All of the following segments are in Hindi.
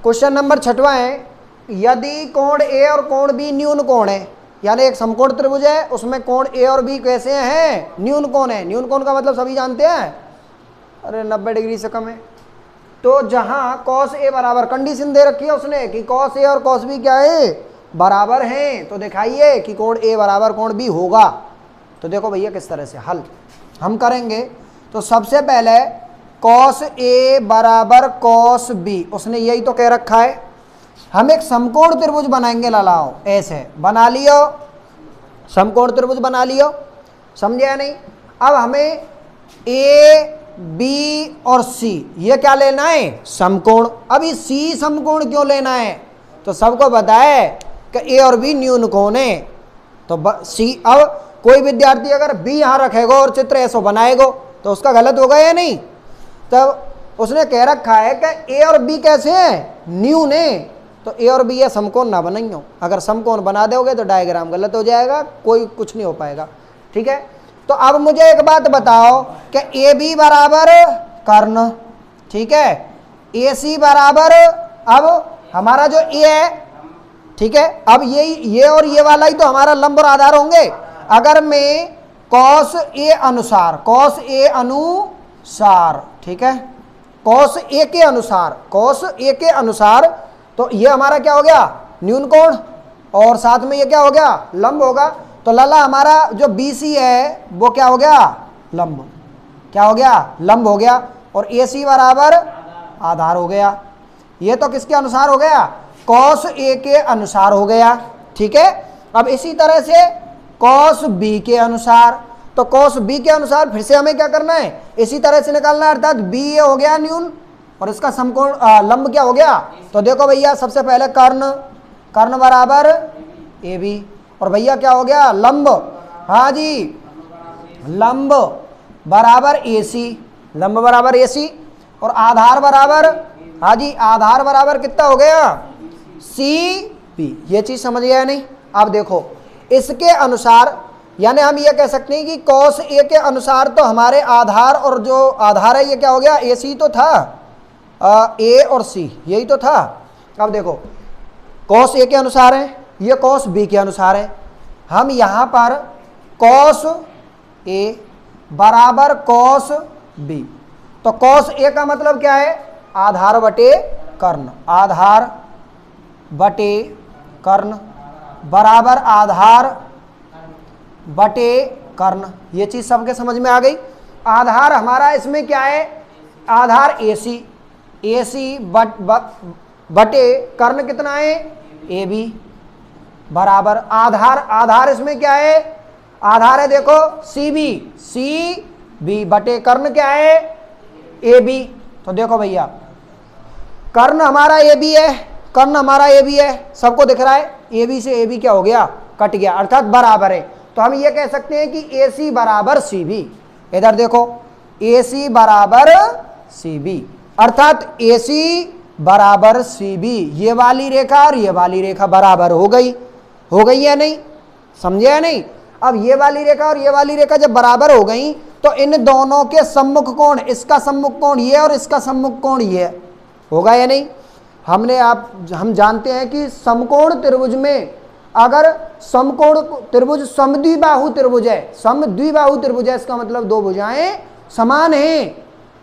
क्वेश्चन नंबर 6वां है, यदि कोण ए और कोण बी न्यून कोण है, यानी एक समकोण त्रिभुज है, उसमें कोण ए और बी कैसे हैं, न्यून कोण है। न्यून कोण का मतलब सभी जानते हैं, अरे 90 डिग्री से कम है। तो जहां कॉस ए बराबर, कंडीशन दे रखी है उसने कि कॉस ए और कॉस बी क्या है, बराबर हैं, तो दिखाइए कि कोण ए बराबर कोण बी होगा। तो देखो भैया किस तरह से हल हम करेंगे। तो सबसे पहले कॉस ए बराबर कॉस बी, उसने यही तो कह रखा है। हम एक समकोण त्रिभुज बनाएंगे लालाओ, ऐसे बना लियो, समकोण त्रिभुज बना लियो, समझे या नहीं। अब हमें ए बी और सी ये क्या लेना है, समकोण। अभी सी समकोण क्यों लेना है, तो सबको बताए कि ए और बी न्यून कोण है। तो सी, अब कोई विद्यार्थी अगर बी यहाँ रखेगा और चित्र ऐसा बनाएगा तो उसका गलत होगा या नहीं। तब उसने कह रखा है कि ए और बी कैसे हैं, न्यून है, तो ए और बी ये समकोण ना बनाइयो। अगर समकोण बना दोगे तो डायग्राम गलत हो जाएगा, कोई कुछ नहीं हो पाएगा, ठीक है। तो अब मुझे एक बात बताओ कि ए बी बराबर कर्ण, ठीक है, ए सी बराबर, अब हमारा जो ए है, ठीक है, अब ये और ये वाला ही तो हमारा लंब और आधार होंगे। अगर मैं कॉस ए अनुसार, कॉस ए अनुसार, ठीक है, कॉस ए के अनुसार, कॉस ए के अनुसार, तो ये हमारा क्या हो गया, न्यून कोण, और साथ में ये क्या हो गया, लंब होगा। तो लाला हमारा जो BC है वो क्या हो गया, लंब, क्या हो गया, लंब हो गया, और AC बराबर आधार हो गया। ये तो किसके अनुसार हो गया, कॉस ए के अनुसार हो गया, ठीक है। अब इसी तरह से कॉस बी के अनुसार, तो कॉस बी के अनुसार फिर से हमें क्या करना है, इसी तरह से निकालना है, अर्थात बी ए हो गया न्यून और इसका समकोण लंब क्या हो गया। तो देखो भैया सबसे पहले कर्ण, कर्ण बराबर ए बी, और भैया क्या हो गया, लंब, हाँ जी, लंब बराबर ए सी, लंब बराबर ए सी, और आधार बराबर, हाँ जी, आधार बराबर कितना हो गया, सी पी। ये चीज समझ गया नहीं। अब देखो इसके अनुसार, यानी हम ये कह सकते हैं कि कॉस ए के अनुसार तो हमारे आधार, और जो आधार है ये क्या हो गया, ए सी तो था, ए और सी यही तो था। अब देखो कॉस ए के अनुसार है, ये कॉस बी के अनुसार है। हम यहाँ पर कॉस ए बराबर कॉस बी, तो कॉस ए का मतलब क्या है, आधार बटे कर्ण, आधार बटे कर्ण बराबर आधार बटे कर्ण। ये चीज सबके समझ में आ गई। आधार हमारा इसमें क्या है, आधार AC, AC बटे कर्ण कितना है, AB बराबर आधार, आधार इसमें क्या है, आधार है देखो CB बटे कर्ण क्या है, AB। तो देखो भैया कर्ण हमारा AB है, कर्ण हमारा AB है, सबको दिख रहा है, AB से AB क्या हो गया, कट गया, अर्थात बराबर है। तो हम ये कह सकते हैं कि AC बराबर CB। इधर देखो AC बराबर CB, अर्थात AC बराबर CB, ये वाली रेखा और ये वाली रेखा बराबर हो गई या नहीं, समझे या नहीं। अब ये वाली रेखा और ये वाली रेखा जब बराबर हो गई तो इन दोनों के सम्मुख कोण, इसका सम्मुख कोण ये और इसका सम्मुख कोण ये होगा या नहीं। हम जानते हैं कि समकोण त्रिभुज में अगर समकोण त्रिभुज समद्विबाहु त्रिभुज है, समद्विबाहु त्रिभुज है, इसका मतलब दो भुजाएं समान हैं,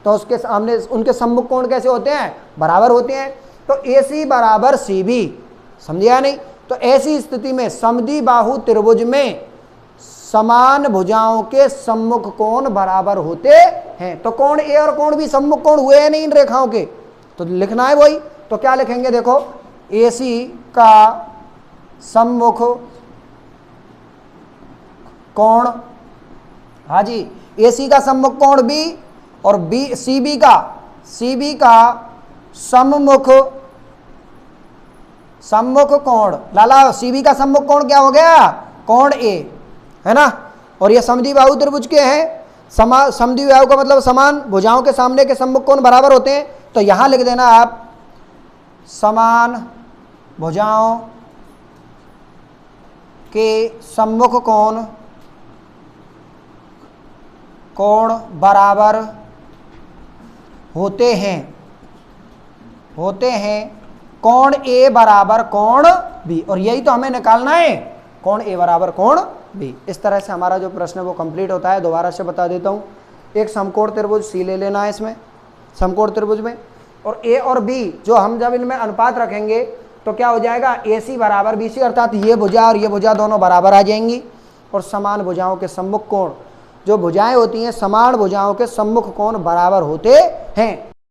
तो उसके सामने उनके सम्मुख कोण कैसे होते हैं, बराबर होते हैं। तो AC बराबर CB, समझे या नहीं। तो ऐसी स्थिति में समद्विबाहु त्रिभुज में समान भुजाओं के सम्मुख कोण बराबर होते हैं। तो कोण A और कोण B सम्मुख कोण हुए हैं नहीं इन रेखाओं के, तो लिखना है वही। तो क्या लिखेंगे, देखो AC का सम्मुख कोण, हाँ जी, AC का सम्मुख कोण B और CB का सम्मुख कोण, लाला CB का सम्मुख कोण क्या हो गया, कोण A है ना। और ये समद्विबाहु त्रिभुज के हैं, समद्विबाहु का मतलब समान भुजाओं के सामने के सम्मुख कोण बराबर होते हैं। तो यहां लिख देना आप समान भुजाओं के सम्मुख कोण बराबर होते हैं कोण ए बराबर कोण बी, और यही तो हमें निकालना है, कोण ए बराबर कोण बी। इस तरह से हमारा जो प्रश्न है वो कंप्लीट होता है। दोबारा से बता देता हूँ, एक समकोण त्रिभुज सी ले लेना है इसमें, समकोण त्रिभुज में, और ए और बी जो हम जब इनमें अनुपात रखेंगे तो क्या हो जाएगा, ए सी बराबर बी सी, अर्थात ये भुजा और ये भुजा दोनों बराबर आ जाएंगी। और समान भुजाओं के सम्मुख कोण, जो भुजाएं होती हैं समान भुजाओं के सम्मुख कोण बराबर होते हैं।